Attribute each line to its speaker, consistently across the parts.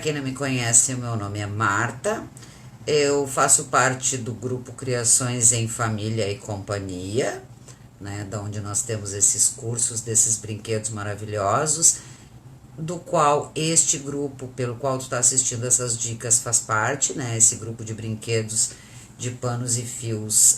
Speaker 1: quem não me conhece, meu nome é Marta. Eu faço parte do grupo Criações em Família e Companhia, né, da onde nós temos esses cursos desses brinquedos maravilhosos, do qual este grupo, pelo qual tu está assistindo essas dicas, faz parte, né, esse grupo de brinquedos de panos e fios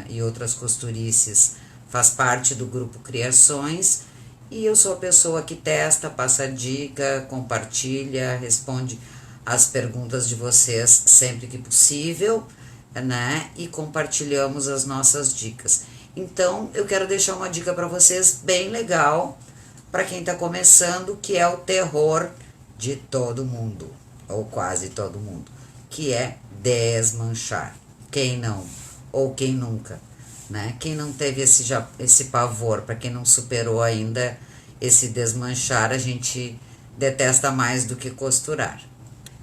Speaker 1: e outras costurices faz parte do grupo Criações, e eu sou a pessoa que testa, passa dica, compartilha, responde as perguntas de vocês sempre que possível, né? E compartilhamos as nossas dicas. Então, eu quero deixar uma dica para vocês bem legal, para quem está começando, que é o terror de todo mundo, ou quase todo mundo, que é desmanchar. Quem não? Ou quem nunca? Né? Quem não teve esse pavor, para quem não superou ainda esse desmanchar, a gente detesta mais do que costurar.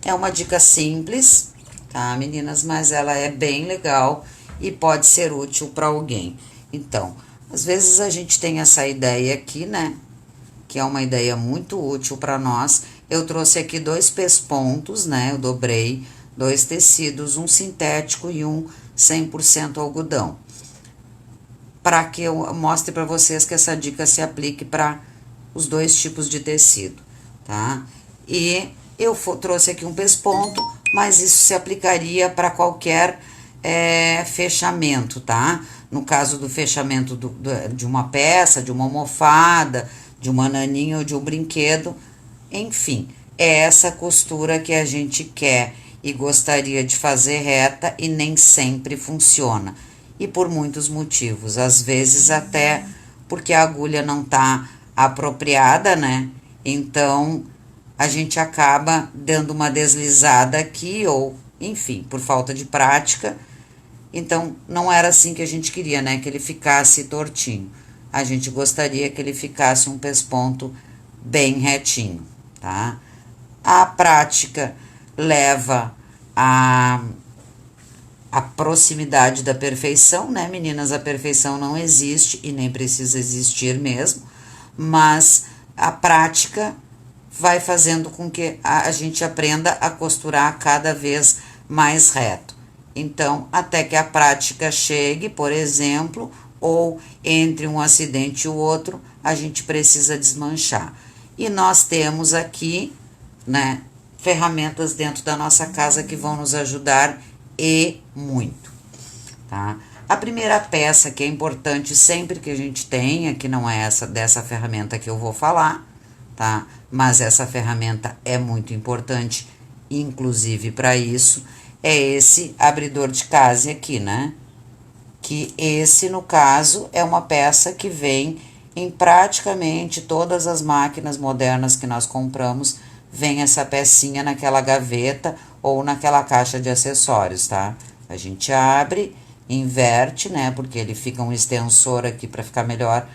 Speaker 1: É uma dica simples, tá, meninas? Mas ela é bem legal e pode ser útil para alguém. Então, às vezes a gente tem essa ideia aqui, né? Que é uma ideia muito útil para nós. Eu trouxe aqui 2 pespontos, né? Eu dobrei 2 tecidos, um sintético e um 100% algodão, para que eu mostre para vocês que essa dica se aplique para os 2 tipos de tecido, tá? E eu trouxe aqui um pesponto, mas isso se aplicaria para qualquer fechamento, tá? No caso do fechamento de uma peça, de uma almofada, de uma naninha ou de um brinquedo, enfim, é essa costura que a gente quer e gostaria de fazer reta e nem sempre funciona. E por muitos motivos, às vezes até porque a agulha não tá apropriada, né? Então, a gente acaba dando uma deslizada aqui ou, enfim, por falta de prática. Então, não era assim que a gente queria, né? Que ele ficasse tortinho. A gente gostaria que ele ficasse um pesponto bem retinho, tá? A prática leva a proximidade da perfeição, né, meninas? A perfeição não existe e nem precisa existir mesmo, mas a prática vai fazendo com que a gente aprenda a costurar cada vez mais reto. Então, até que a prática chegue, por exemplo, ou entre um acidente e o outro, a gente precisa desmanchar. E nós temos aqui, né, ferramentas dentro da nossa casa que vão nos ajudar e muito, tá? A primeira peça que é importante sempre que a gente tenha, que não é essa dessa ferramenta que eu vou falar, tá? Mas essa ferramenta é muito importante, inclusive para isso, é esse abridor de case aqui, né? Que esse, no caso, é uma peça que vem em praticamente todas as máquinas modernas que nós compramos, vem essa pecinha naquela gaveta ou naquela caixa de acessórios, tá? A gente abre, inverte, né? Porque ele fica um extensor aqui para ficar melhor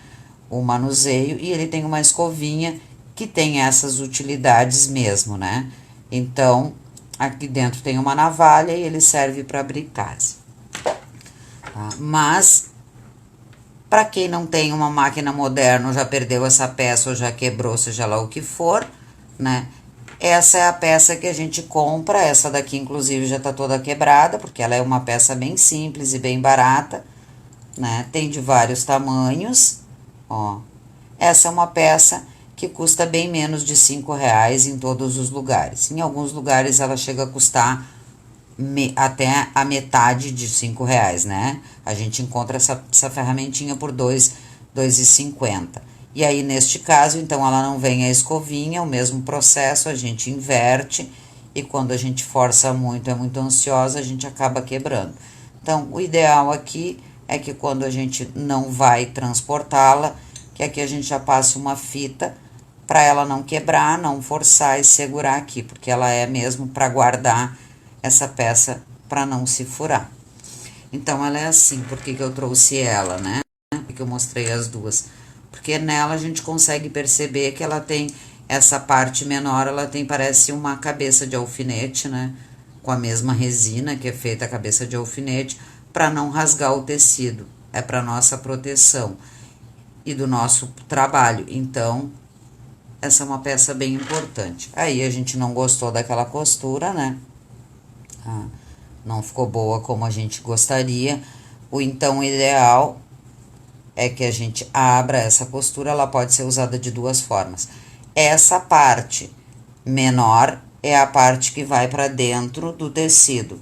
Speaker 1: o manuseio, e ele tem uma escovinha que tem essas utilidades mesmo, né? Então, aqui dentro tem uma navalha e ele serve para abrir case. Tá? Mas, para quem não tem uma máquina moderna, ou já perdeu essa peça, ou já quebrou, seja lá o que for, né? Essa é a peça que a gente compra. Essa daqui, inclusive, já tá toda quebrada, porque ela é uma peça bem simples e bem barata, né? Tem de vários tamanhos, ó. Essa é uma peça que custa bem menos de R$5 em todos os lugares. Em alguns lugares ela chega a custar até a metade de R$5, né? A gente encontra essa ferramentinha por R$2,50. E aí, neste caso, então, ela não vem a escovinha, o mesmo processo, a gente inverte, e quando a gente força muito, é muito ansiosa, a gente acaba quebrando. Então, o ideal aqui é que quando a gente não vai transportá-la, que aqui a gente já passe uma fita para ela não quebrar, não forçar e segurar aqui, porque ela é mesmo para guardar essa peça para não se furar. Então, ela é assim. Por que eu trouxe ela, né? Por que eu mostrei as duas? Porque nela a gente consegue perceber que ela tem essa parte menor, ela tem, parece uma cabeça de alfinete, né? Com a mesma resina que é feita a cabeça de alfinete, para não rasgar o tecido. É para nossa proteção e do nosso trabalho. Então, essa é uma peça bem importante. Aí a gente não gostou daquela costura, né? Não ficou boa como a gente gostaria. O então ideal é que a gente abra essa costura, ela pode ser usada de duas formas. Essa parte menor é a parte que vai para dentro do tecido.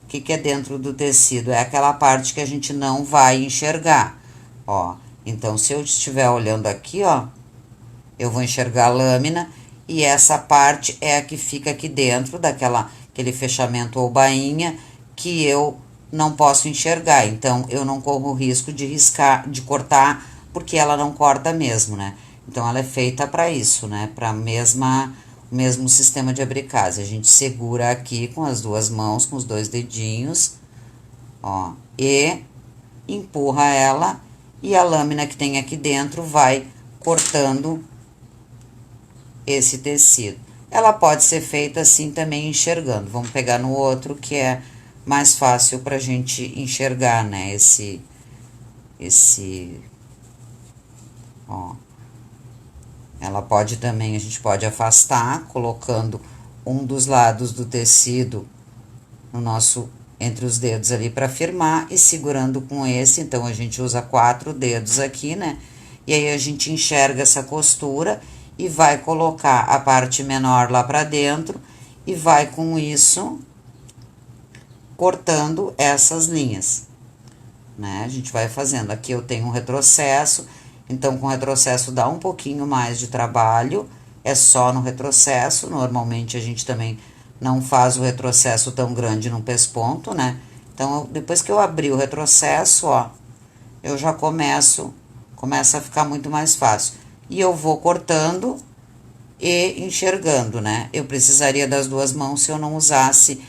Speaker 1: O que é dentro do tecido? É aquela parte que a gente não vai enxergar, ó. Então, se eu estiver olhando aqui, ó, eu vou enxergar a lâmina e essa parte é a que fica aqui dentro aquele fechamento ou bainha que eu não posso enxergar. Então, eu não corro o risco de riscar, de cortar, porque ela não corta mesmo, né? Então, ela é feita para isso, né? Para o mesmo sistema de abricagem. A gente segura aqui com as duas mãos, com os dois dedinhos, ó, e empurra ela e a lâmina que tem aqui dentro vai cortando esse tecido. Ela pode ser feita assim também enxergando. Vamos pegar no outro que é mais fácil pra gente enxergar, né? Ó. Ela pode também, a gente pode afastar, colocando um dos lados do tecido entre os dedos ali para firmar e segurando com esse. Então, a gente usa 4 dedos aqui, né? E aí, a gente enxerga essa costura e vai colocar a parte menor lá para dentro e vai com isso cortando essas linhas, né? A gente vai fazendo. Aqui eu tenho um retrocesso, então com retrocesso dá um pouquinho mais de trabalho, é só no retrocesso. Normalmente a gente também não faz o retrocesso tão grande no pesponto, né? Então, depois que eu abrir o retrocesso, ó, eu já começa a ficar muito mais fácil. E eu vou cortando e enxergando, né? Eu precisaria das duas mãos se eu não usasse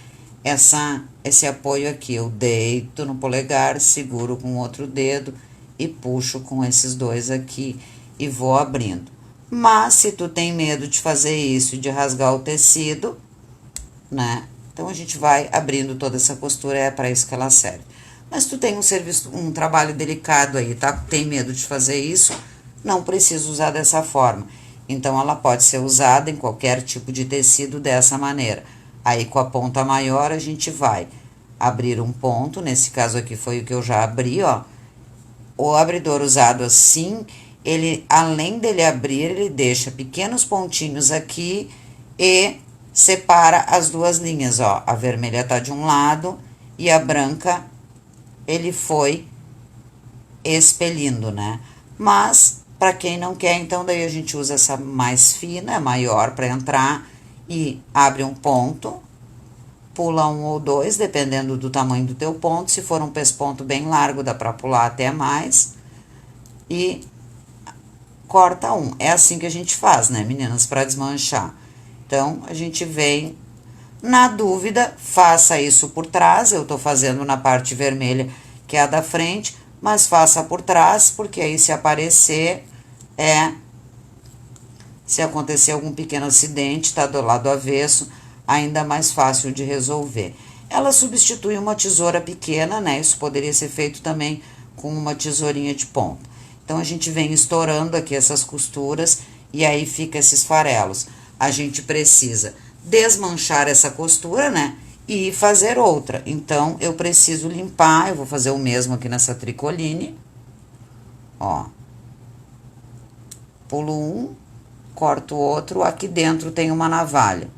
Speaker 1: esse apoio aqui. Eu deito no polegar, seguro com o outro dedo e puxo com esses dois aqui e vou abrindo. Mas se tu tem medo de fazer isso e de rasgar o tecido, né? Então, a gente vai abrindo toda essa costura, é para isso que ela serve. Mas tu tem um trabalho delicado aí, tá? Tem medo de fazer isso? Não precisa usar dessa forma. Então, ela pode ser usada em qualquer tipo de tecido dessa maneira. Aí, com a ponta maior, a gente vai abrir um ponto. Nesse caso aqui foi o que eu já abri, ó. O abridor usado assim, ele, além dele abrir, ele deixa pequenos pontinhos aqui e separa as duas linhas, ó. A vermelha tá de um lado e a branca ele foi expelindo, né? Mas, para quem não quer, então daí a gente usa essa mais fina, maior, para entrar e abre um ponto, pula um ou dois, dependendo do tamanho do teu ponto. Se for um pesponto bem largo, dá para pular até mais. E corta um. É assim que a gente faz, né, meninas, para desmanchar. Então, a gente vem, na dúvida, faça isso por trás. Eu tô fazendo na parte vermelha, que é a da frente, mas faça por trás, porque aí se aparecer, se acontecer algum pequeno acidente, tá do lado avesso, ainda mais fácil de resolver. Ela substitui uma tesoura pequena, né? Isso poderia ser feito também com uma tesourinha de ponta. Então, a gente vem estourando aqui essas costuras e aí fica esses farelos. A gente precisa desmanchar essa costura, né? E fazer outra. Então, eu preciso limpar, eu vou fazer o mesmo aqui nessa tricoline. Ó. Pulo um, corto o outro, aqui dentro tem uma navalha.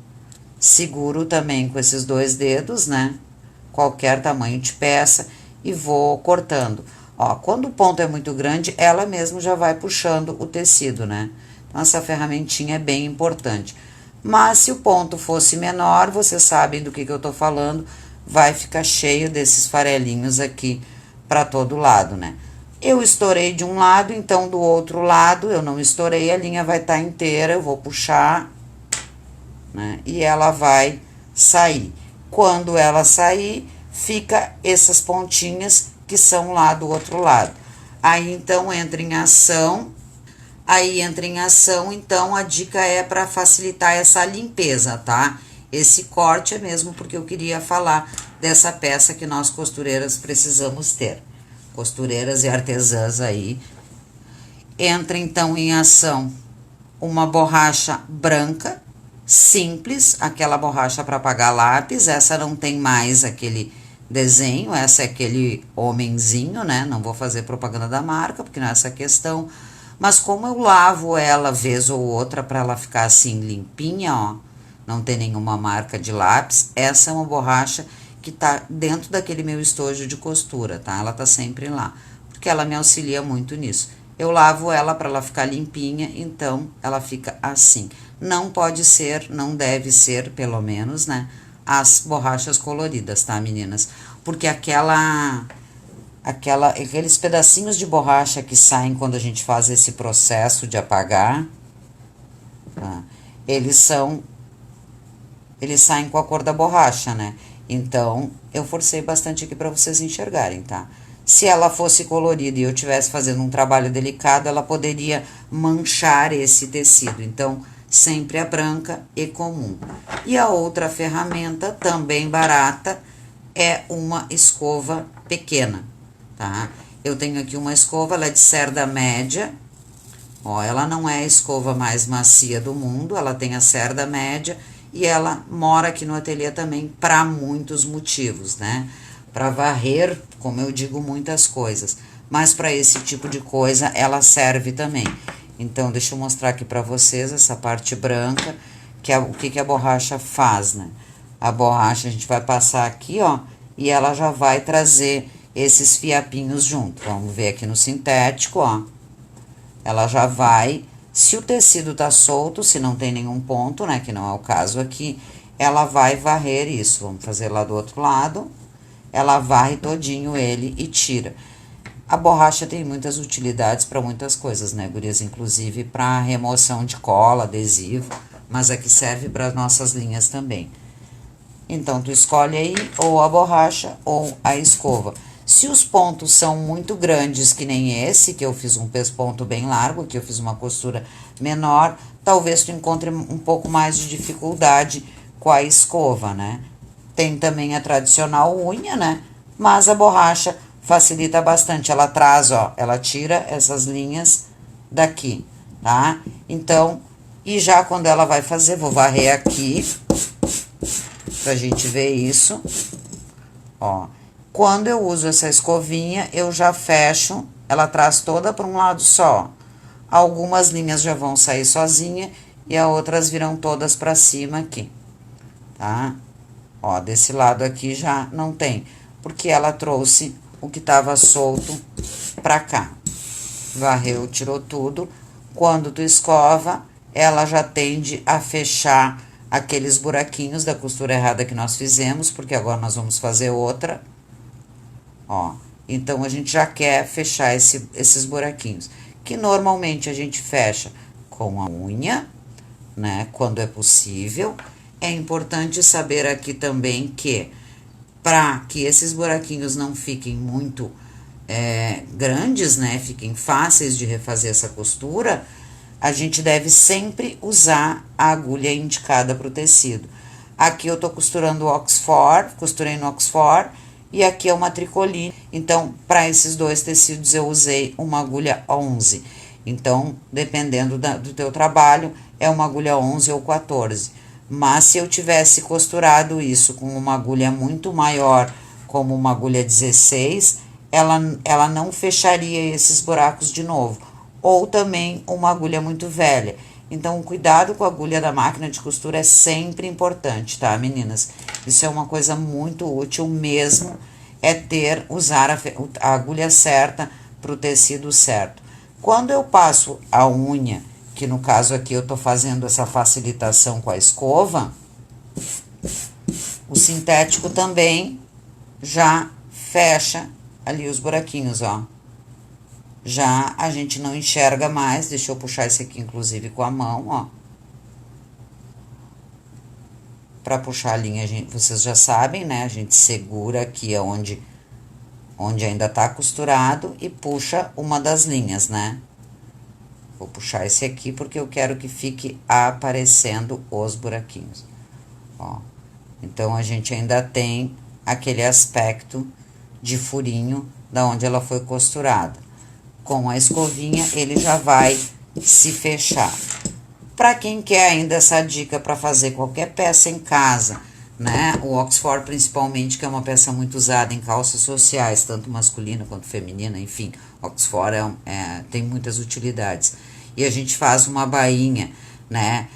Speaker 1: Seguro também com esses dois dedos, né? Qualquer tamanho de peça e vou cortando. Ó, quando o ponto é muito grande, ela mesmo já vai puxando o tecido, né? Então, essa ferramentinha é bem importante. Mas, se o ponto fosse menor, vocês sabem do que eu tô falando, vai ficar cheio desses farelinhos aqui para todo lado, né? Eu estourei de um lado, então, do outro lado, eu não estourei, a linha vai estar inteira, eu vou puxar, né? E ela vai sair. Quando ela sair, fica essas pontinhas que são lá do outro lado. Aí, então, entra em ação. Então, a dica é para facilitar essa limpeza, tá? Esse corte é mesmo porque eu queria falar dessa peça que nós costureiras precisamos ter. Costureiras e artesãs aí. Entra, então, em ação uma borracha branca, simples, aquela borracha para apagar lápis. Essa não tem mais aquele desenho, essa é aquele homenzinho, né? Não vou fazer propaganda da marca, porque não é essa questão. Mas como eu lavo ela vez ou outra para ela ficar assim limpinha, ó, não tem nenhuma marca de lápis, essa é uma borracha que tá dentro daquele meu estojo de costura, tá? Ela tá sempre lá, porque ela me auxilia muito nisso. Eu lavo ela para ela ficar limpinha, então ela fica assim. Não pode ser, não deve ser, pelo menos, né? As borrachas coloridas, tá, meninas? Porque aqueles pedacinhos de borracha que saem quando a gente faz esse processo de apagar, tá? Eles saem com a cor da borracha, né? Então, eu forcei bastante aqui para vocês enxergarem, tá? Se ela fosse colorida e eu estivesse fazendo um trabalho delicado, ela poderia manchar esse tecido. Então, sempre a branca e comum. E a outra ferramenta, também barata, é uma escova pequena, tá? Eu tenho aqui uma escova, ela é de cerda média. Ó, ela não é a escova mais macia do mundo, ela tem a cerda média e ela mora aqui no ateliê também para muitos motivos, né? Para varrer, como eu digo, muitas coisas, mas para esse tipo de coisa ela serve também. Então, deixa eu mostrar aqui para vocês essa parte branca, que é o que a borracha faz, né? A borracha a gente vai passar aqui, ó, e ela já vai trazer esses fiapinhos junto. Vamos ver aqui no sintético, ó. Ela já vai, se o tecido tá solto, se não tem nenhum ponto, né, que não é o caso aqui, ela vai varrer isso. Vamos fazer lá do outro lado. Ela varre todinho ele e tira. A borracha tem muitas utilidades para muitas coisas, né, gurias? Inclusive para remoção de cola, adesivo, mas aqui serve para nossas linhas também. Então, tu escolhe aí ou a borracha ou a escova. Se os pontos são muito grandes, que nem esse, que eu fiz um pesponto bem largo, que eu fiz uma costura menor, talvez tu encontre um pouco mais de dificuldade com a escova, né? Tem também a tradicional unha, né? Mas a borracha facilita bastante. Ela traz, ó, ela tira essas linhas daqui, tá? Então, e já quando ela vai fazer, vou varrer aqui pra gente ver isso, ó. Quando eu uso essa escovinha, eu já fecho, ela traz toda para um lado só. Algumas linhas já vão sair sozinha e as outras virão todas para cima aqui, tá? Ó, desse lado aqui já não tem, porque ela trouxe o que tava solto pra cá. Varreu, tirou tudo. Quando tu escova, ela já tende a fechar aqueles buraquinhos da costura errada que nós fizemos, porque agora nós vamos fazer outra. Ó, então a gente já quer fechar esses buraquinhos, que normalmente a gente fecha com a unha, né, quando é possível. É importante saber aqui também que, para que esses buraquinhos não fiquem muito grandes, né, fiquem fáceis de refazer essa costura, a gente deve sempre usar a agulha indicada para o tecido. Aqui eu tô costurando o Oxford, costurei no Oxford, e aqui é uma tricoline. Então, para esses dois tecidos eu usei uma agulha 11. Então, dependendo do teu trabalho, é uma agulha 11 ou 14. Mas se eu tivesse costurado isso com uma agulha muito maior, como uma agulha 16, ela não fecharia esses buracos de novo. Ou também uma agulha muito velha. Então, cuidado com a agulha da máquina de costura é sempre importante, tá, meninas? Isso é uma coisa muito útil mesmo, é usar a agulha certa para o tecido certo. Quando eu passo a unha, que no caso aqui eu tô fazendo essa facilitação com a escova, o sintético também já fecha ali os buraquinhos, ó. Já a gente não enxerga mais, deixa eu puxar esse aqui inclusive com a mão, ó. Pra puxar a linha, vocês já sabem, né? A gente segura aqui onde ainda tá costurado e puxa uma das linhas, né? Vou puxar esse aqui porque eu quero que fique aparecendo os buraquinhos, ó. Então, a gente ainda tem aquele aspecto de furinho da onde ela foi costurada. Com a escovinha, ele já vai se fechar. para quem quer ainda essa dica para fazer qualquer peça em casa, né? O Oxford principalmente, que é uma peça muito usada em calças sociais, tanto masculina quanto feminina, enfim, Oxford tem muitas utilidades. E a gente faz uma bainha, né?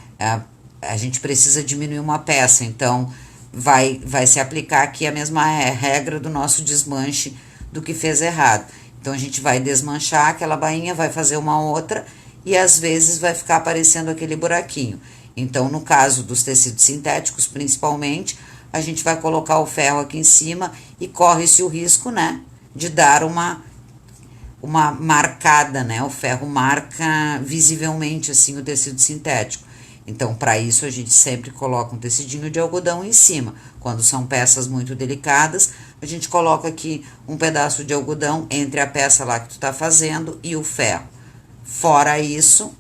Speaker 1: A gente precisa diminuir uma peça, então vai se aplicar aqui a mesma regra do nosso desmanche do que fez errado. Então a gente vai desmanchar aquela bainha, vai fazer uma outra e às vezes vai ficar aparecendo aquele buraquinho. Então, no caso dos tecidos sintéticos, principalmente, a gente vai colocar o ferro aqui em cima e corre-se o risco, né, de dar uma marcada, né, o ferro marca visivelmente, assim, o tecido sintético. Então, para isso, a gente sempre coloca um tecidinho de algodão em cima. Quando são peças muito delicadas, a gente coloca aqui um pedaço de algodão entre a peça lá que tu tá fazendo e o ferro. Fora isso,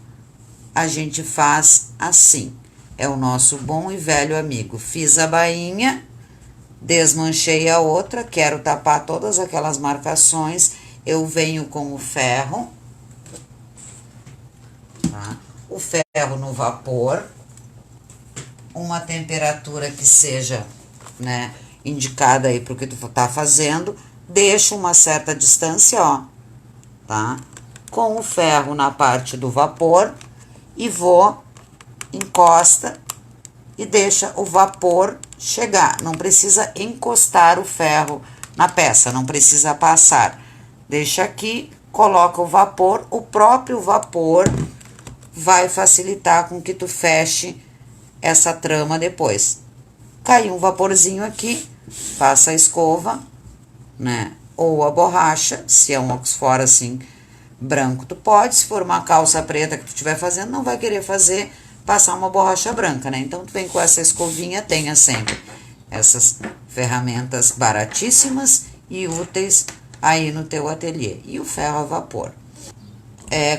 Speaker 1: a gente faz assim. É o nosso bom e velho amigo. Fiz a bainha, desmanchei a outra, quero tapar todas aquelas marcações, eu venho com o ferro, tá? O ferro no vapor, uma temperatura que seja, né, indicada aí pro que tu tá fazendo, deixa uma certa distância, ó, tá? Com o ferro na parte do vapor e encosta e deixa o vapor chegar. Não precisa encostar o ferro na peça, não precisa passar. Deixa aqui, coloca o vapor, o próprio vapor vai facilitar com que tu feche essa trama depois. Caiu um vaporzinho aqui, passa a escova, né? Ou a borracha, se é um Oxford assim, branco, tu pode. Se for uma calça preta que tu estiver fazendo, não vai querer passar uma borracha branca, né? Então, tu vem com essa escovinha, tenha sempre essas ferramentas baratíssimas e úteis aí no teu ateliê. E o ferro a vapor.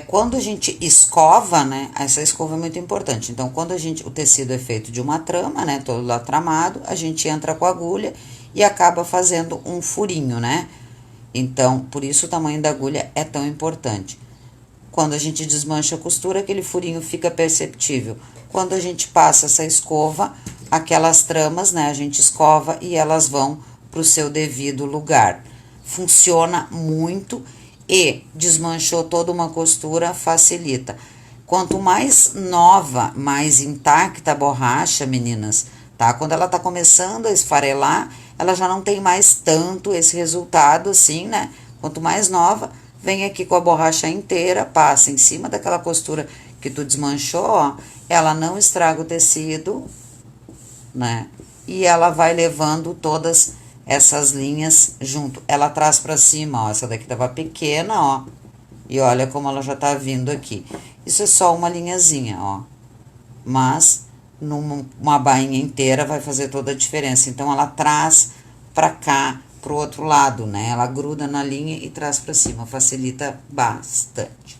Speaker 1: Quando a gente escova, né? Essa escova é muito importante. Então, quando o tecido é feito de uma trama, né? Todo lá tramado, a gente entra com a agulha e acaba fazendo um furinho, né? Então, por isso o tamanho da agulha é tão importante. Quando a gente desmancha a costura, aquele furinho fica perceptível. Quando a gente passa essa escova, aquelas tramas, né, a gente escova e elas vão para o seu devido lugar. Funciona muito e desmanchou toda uma costura, facilita. Quanto mais nova, mais intacta a borracha, meninas, tá? Quando ela tá começando a esfarelar, ela já não tem mais tanto esse resultado assim, né? Quanto mais nova, vem aqui com a borracha inteira, passa em cima daquela costura que tu desmanchou, ó. Ela não estraga o tecido, né? E ela vai levando todas essas linhas junto. Ela traz pra cima, ó. Essa daqui tava pequena, ó. E olha como ela já tá vindo aqui. Isso é só uma linhazinha, ó. Mas numa bainha inteira vai fazer toda a diferença. Então, ela traz pra cá, pro outro lado, né? Ela gruda na linha e traz pra cima, facilita bastante.